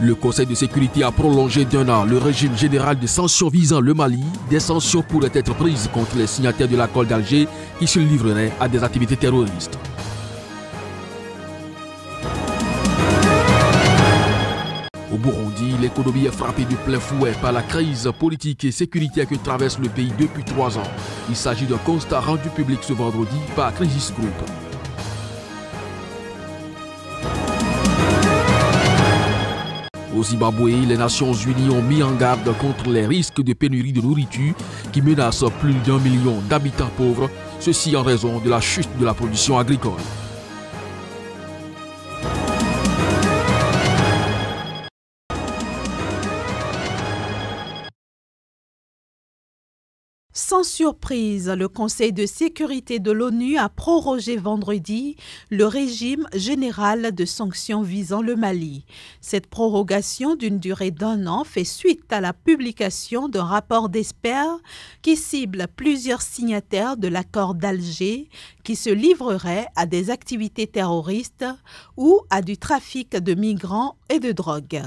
Le Conseil de sécurité a prolongé d'1 an le régime général de sanctions visant le Mali. Des sanctions pourraient être prises contre les signataires de l'accord d'Alger qui se livreraient à des activités terroristes. Au Burundi, l'économie est frappée de plein fouet par la crise politique et sécuritaire que traverse le pays depuis 3 ans. Il s'agit d'un constat rendu public ce vendredi par Crisis Group. Au Zimbabwe, les Nations Unies ont mis en garde contre les risques de pénurie de nourriture qui menacent plus d'1 million d'habitants pauvres, ceci en raison de la chute de la production agricole. Sans surprise, le Conseil de sécurité de l'ONU a prorogé vendredi le régime général de sanctions visant le Mali. Cette prorogation d'une durée d'1 an fait suite à la publication d'un rapport d'experts qui cible plusieurs signataires de l'accord d'Alger qui se livreraient à des activités terroristes ou à du trafic de migrants et de drogue.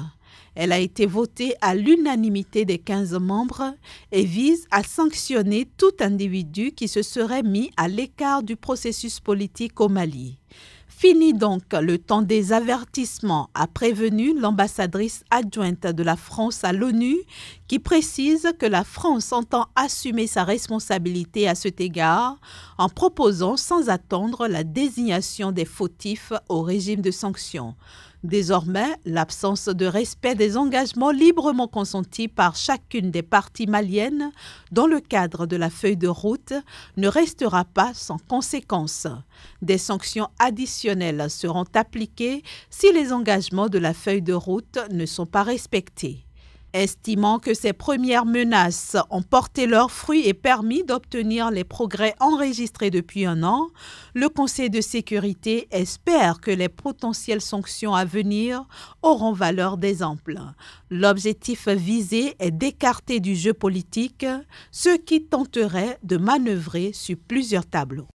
Elle a été votée à l'unanimité des 15 membres et vise à sanctionner tout individu qui se serait mis à l'écart du processus politique au Mali. Fini donc le temps des avertissements, a prévenu l'ambassadrice adjointe de la France à l'ONU qui précise que la France entend assumer sa responsabilité à cet égard en proposant sans attendre la désignation des fautifs au régime de sanctions. Désormais, l'absence de respect des engagements librement consentis par chacune des parties maliennes dans le cadre de la feuille de route ne restera pas sans conséquence. Des sanctions additionnelles seront appliquées si les engagements de la feuille de route ne sont pas respectés. Estimant que ces premières menaces ont porté leurs fruits et permis d'obtenir les progrès enregistrés depuis 1 an, le Conseil de sécurité espère que les potentielles sanctions à venir auront valeur d'exemple. L'objectif visé est d'écarter du jeu politique ceux qui tenteraient de manœuvrer sur plusieurs tableaux.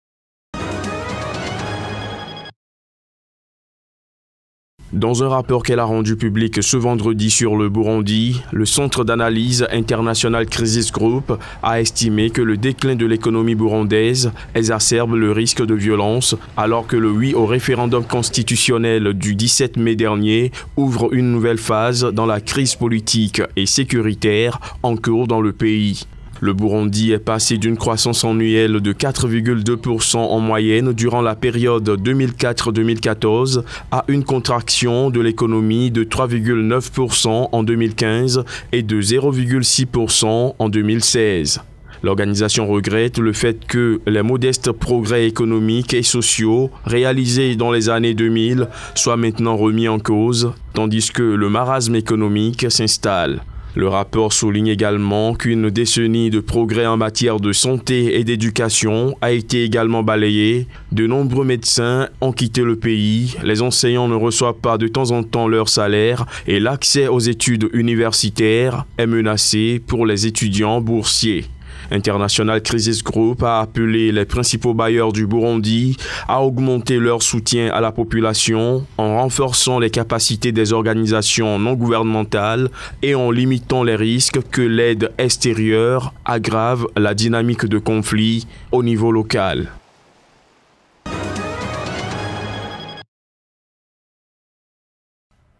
Dans un rapport qu'elle a rendu public ce vendredi sur le Burundi, le Centre d'analyse international Crisis Group a estimé que le déclin de l'économie burundaise exacerbe le risque de violence, alors que le oui au référendum constitutionnel du 17 mai dernier ouvre une nouvelle phase dans la crise politique et sécuritaire en cours dans le pays. Le Burundi est passé d'une croissance annuelle de 4,2% en moyenne durant la période 2004-2014 à une contraction de l'économie de 3,9% en 2015 et de 0,6% en 2016. L'organisation regrette le fait que les modestes progrès économiques et sociaux réalisés dans les années 2000 soient maintenant remis en cause, tandis que le marasme économique s'installe. Le rapport souligne également qu'une décennie de progrès en matière de santé et d'éducation a été également balayée. De nombreux médecins ont quitté le pays, les enseignants ne reçoivent pas de temps en temps leur salaire et l'accès aux études universitaires est menacé pour les étudiants boursiers. International Crisis Group a appelé les principaux bailleurs du Burundi à augmenter leur soutien à la population en renforçant les capacités des organisations non gouvernementales et en limitant les risques que l'aide extérieure aggrave la dynamique de conflit au niveau local.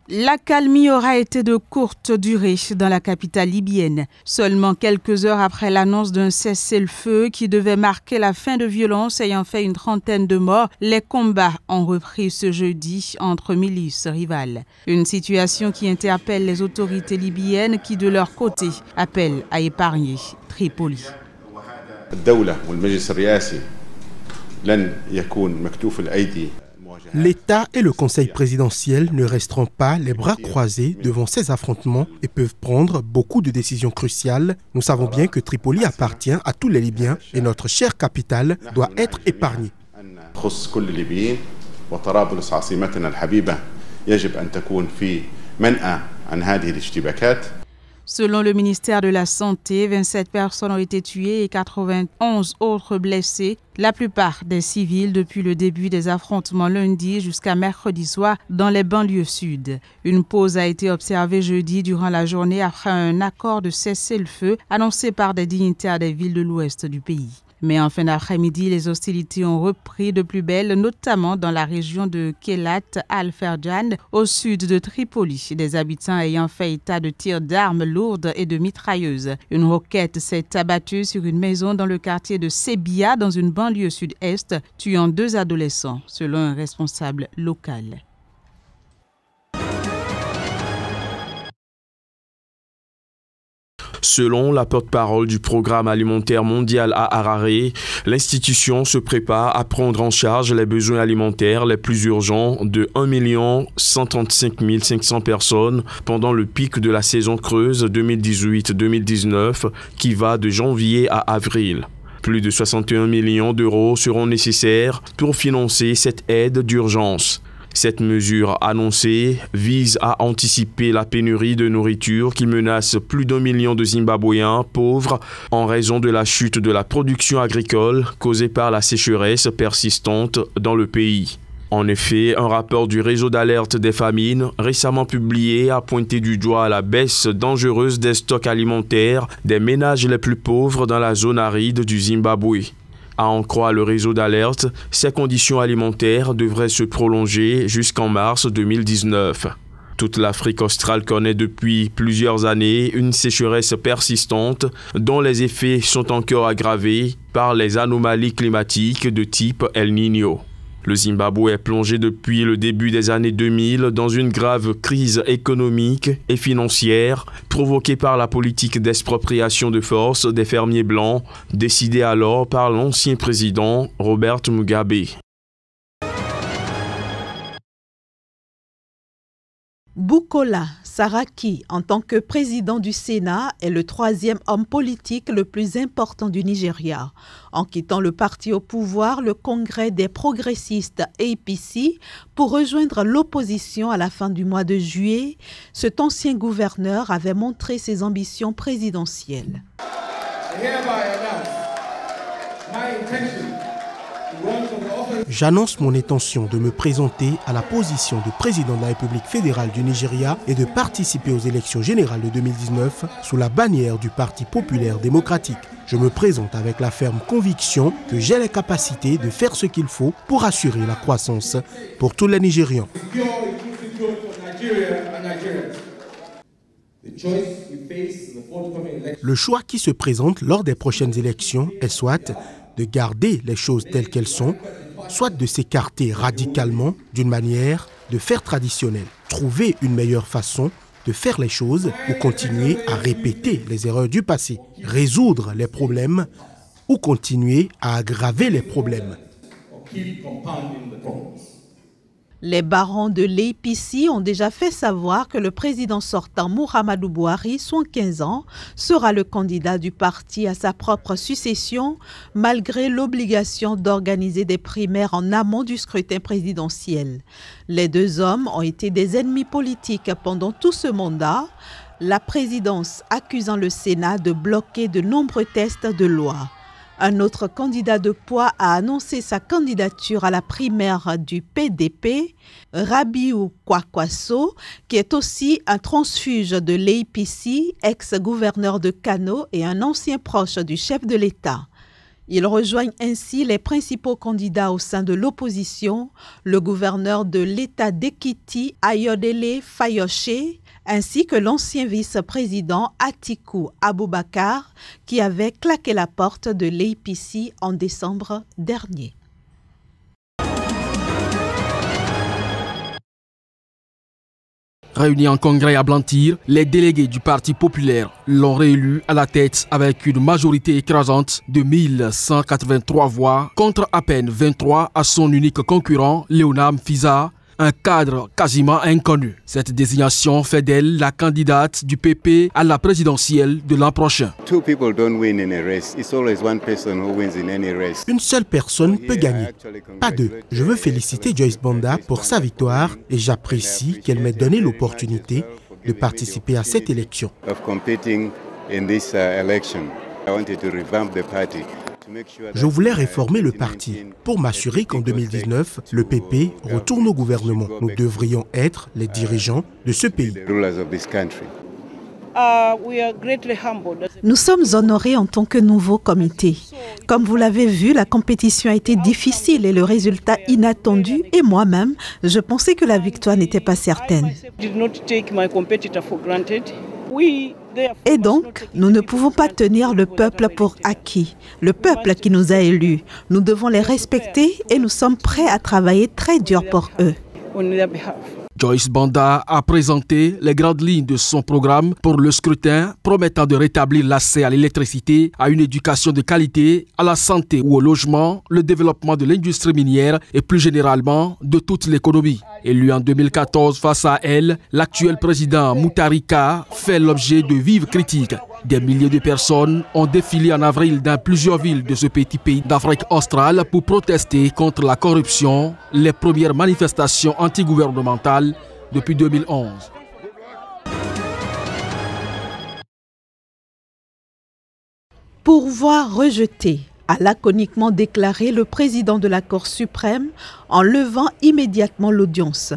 L'accalmie aura été de courte durée dans la capitale libyenne. Seulement quelques heures après l'annonce d'un cessez-le-feu qui devait marquer la fin de violences ayant fait une 30aine de morts, les combats ont repris ce jeudi entre milices rivales. Une situation qui interpelle les autorités libyennes qui, de leur côté, appellent à épargner Tripoli. L'État et le Conseil présidentiel ne resteront pas les bras croisés devant ces affrontements et peuvent prendre beaucoup de décisions cruciales. Nous savons bien que Tripoli appartient à tous les Libyens et notre chère capitale doit être épargnée. Selon le ministère de la Santé, 27 personnes ont été tuées et 91 autres blessées, la plupart des civils depuis le début des affrontements lundi jusqu'à mercredi soir dans les banlieues sud. Une pause a été observée jeudi durant la journée après un accord de cessez-le-feu annoncé par des dignitaires des villes de l'ouest du pays. Mais en fin d'après-midi, les hostilités ont repris de plus belle, notamment dans la région de Kelat Al-Ferjan, au sud de Tripoli, des habitants ayant fait état de tirs d'armes lourdes et de mitrailleuses. Une roquette s'est abattue sur une maison dans le quartier de Sebia, dans une banlieue sud-est, tuant 2 adolescents, selon un responsable local. Selon la porte-parole du Programme alimentaire mondial à Harare, l'institution se prépare à prendre en charge les besoins alimentaires les plus urgents de 1 135 500 personnes pendant le pic de la saison creuse 2018-2019 qui va de janvier à avril. Plus de 61 millions d'euros seront nécessaires pour financer cette aide d'urgence. Cette mesure annoncée vise à anticiper la pénurie de nourriture qui menace plus d'1 million de Zimbabwéens pauvres en raison de la chute de la production agricole causée par la sécheresse persistante dans le pays. En effet, un rapport du réseau d'alerte des famines récemment publié a pointé du doigt la baisse dangereuse des stocks alimentaires des ménages les plus pauvres dans la zone aride du Zimbabwe. À en croire le réseau d'alerte, ces conditions alimentaires devraient se prolonger jusqu'en mars 2019. Toute l'Afrique australe connaît depuis plusieurs années une sécheresse persistante dont les effets sont encore aggravés par les anomalies climatiques de type El Niño. Le Zimbabwe est plongé depuis le début des années 2000 dans une grave crise économique et financière provoquée par la politique d'expropriation de force des fermiers blancs décidée alors par l'ancien président Robert Mugabe. Bukola Saraki, en tant que président du Sénat, est le 3e homme politique le plus important du Nigeria. En quittant le parti au pouvoir, le Congrès des progressistes APC, pour rejoindre l'opposition à la fin du mois de juillet, cet ancien gouverneur avait montré ses ambitions présidentielles. J'annonce mon intention de me présenter à la position de président de la République fédérale du Nigeria et de participer aux élections générales de 2019 sous la bannière du Parti populaire démocratique. Je me présente avec la ferme conviction que j'ai les capacités de faire ce qu'il faut pour assurer la croissance pour tous les Nigérians. Le choix qui se présente lors des prochaines élections est soit de garder les choses telles qu'elles sont, soit de s'écarter radicalement d'une manière de faire traditionnelle, trouver une meilleure façon de faire les choses ou continuer à répéter les erreurs du passé, résoudre les problèmes ou continuer à aggraver les problèmes. Les barons de l'APC ont déjà fait savoir que le président sortant Muhammadu Buhari, 75 ans, sera le candidat du parti à sa propre succession, malgré l'obligation d'organiser des primaires en amont du scrutin présidentiel. Les deux hommes ont été des ennemis politiques pendant tout ce mandat, la présidence accusant le Sénat de bloquer de nombreux tests de loi. Un autre candidat de poids a annoncé sa candidature à la primaire du PDP, Rabiu Kwakwaso, qui est aussi un transfuge de l'APC, ex-gouverneur de Kano et un ancien proche du chef de l'État. Ils rejoignent ainsi les principaux candidats au sein de l'opposition, le gouverneur de l'État d'Ekiti, Ayodele Fayoshe, ainsi que l'ancien vice-président Atiku Abubakar, qui avait claqué la porte de l'APC en décembre dernier. Réunis en congrès à Blantyre, les délégués du Parti populaire l'ont réélu à la tête avec une majorité écrasante de 1183 voix contre à peine 23 à son unique concurrent, Léonard Mfiza, un cadre quasiment inconnu. Cette désignation fait d'elle la candidate du PP à la présidentielle de l'an prochain. Une seule personne peut gagner, pas deux. Je veux féliciter Joyce Banda pour sa victoire et j'apprécie qu'elle m'ait donné l'opportunité de participer à cette élection. Je voulais réformer le parti pour m'assurer qu'en 2019, le PP retourne au gouvernement. Nous devrions être les dirigeants de ce pays. Nous sommes honorés en tant que nouveau comité. Comme vous l'avez vu, la compétition a été difficile et le résultat inattendu. Et moi-même, je pensais que la victoire n'était pas certaine. Et donc, nous ne pouvons pas tenir le peuple pour acquis. Le peuple qui nous a élus. Nous devons les respecter et nous sommes prêts à travailler très dur pour eux. Joyce Banda a présenté les grandes lignes de son programme pour le scrutin, promettant de rétablir l'accès à l'électricité, à une éducation de qualité, à la santé ou au logement, le développement de l'industrie minière et plus généralement de toute l'économie. Élu en 2014 face à elle, l'actuel président Mutharika fait l'objet de vives critiques. Des milliers de personnes ont défilé en avril dans plusieurs villes de ce petit pays d'Afrique australe pour protester contre la corruption, les premières manifestations antigouvernementales depuis 2011. Pourvoi rejeté, a laconiquement déclaré le président de la Cour suprême en levant immédiatement l'audience.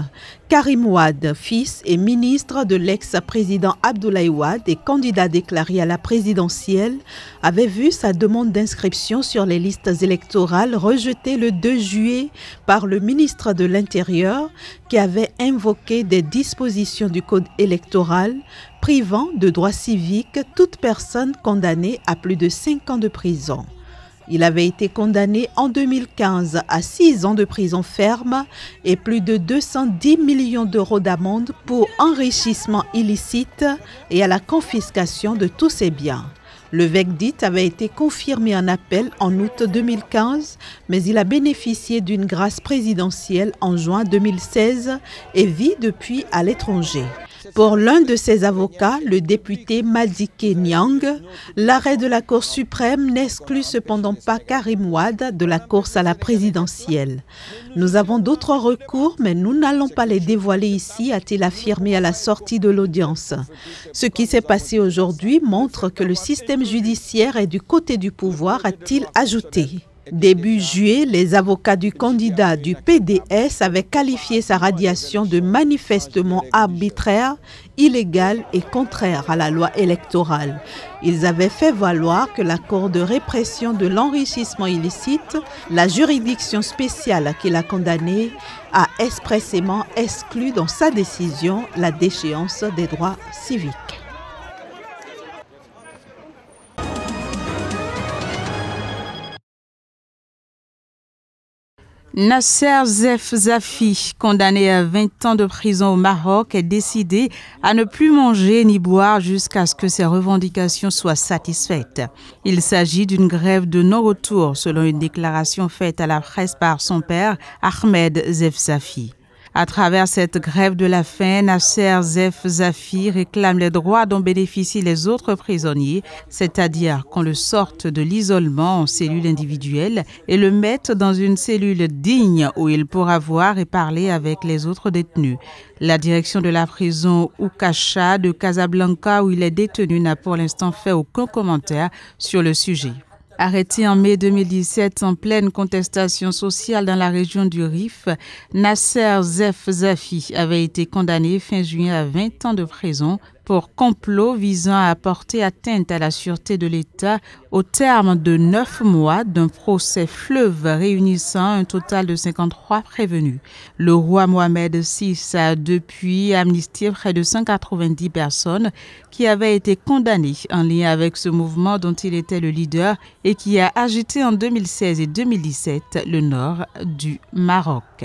Karim Wade, fils et ministre de l'ex-président Abdoulaye Wade et candidat déclaré à la présidentielle, avait vu sa demande d'inscription sur les listes électorales rejetée le 2 juillet par le ministre de l'Intérieur qui avait invoqué des dispositions du code électoral privant de droits civiques toute personne condamnée à plus de 5 ans de prison. Il avait été condamné en 2015 à 6 ans de prison ferme et plus de 210 millions d'euros d'amende pour enrichissement illicite et à la confiscation de tous ses biens. Le verdict avait été confirmé en appel en août 2015, mais il a bénéficié d'une grâce présidentielle en juin 2016 et vit depuis à l'étranger. Pour l'un de ses avocats, le député Madické Niang, l'arrêt de la Cour suprême n'exclut cependant pas Karim Wade de la course à la présidentielle. Nous avons d'autres recours, mais nous n'allons pas les dévoiler ici, a-t-il affirmé à la sortie de l'audience. Ce qui s'est passé aujourd'hui montre que le système judiciaire est du côté du pouvoir, a-t-il ajouté. Début juillet, les avocats du candidat du PDS avaient qualifié sa radiation de manifestement arbitraire, illégale et contraire à la loi électorale. Ils avaient fait valoir que la Cour de répression de l'enrichissement illicite, la juridiction spéciale qui l'a condamné, a expressément exclu dans sa décision la déchéance des droits civiques. Nasser Zef Zafi, condamné à 20 ans de prison au Maroc, est décidé à ne plus manger ni boire jusqu'à ce que ses revendications soient satisfaites. Il s'agit d'une grève de non-retour, selon une déclaration faite à la presse par son père, Ahmed Zef Zafi. À travers cette grève de la faim, Nasser Zef Zafi réclame les droits dont bénéficient les autres prisonniers, c'est-à-dire qu'on le sorte de l'isolement en cellule individuelle et le mette dans une cellule digne où il pourra voir et parler avec les autres détenus. La direction de la prison Oukacha de Casablanca où il est détenu n'a pour l'instant fait aucun commentaire sur le sujet. Arrêté en mai 2017 en pleine contestation sociale dans la région du Rif, Nasser Zef Zafi avait été condamné fin juin à 20 ans de prison pour complot visant à porter atteinte à la sûreté de l'État au terme de 9 mois d'un procès fleuve réunissant un total de 53 prévenus. Le roi Mohamed VI a depuis amnistié près de 190 personnes qui avaient été condamnées en lien avec ce mouvement dont il était le leader et qui a agité en 2016 et 2017 le nord du Maroc.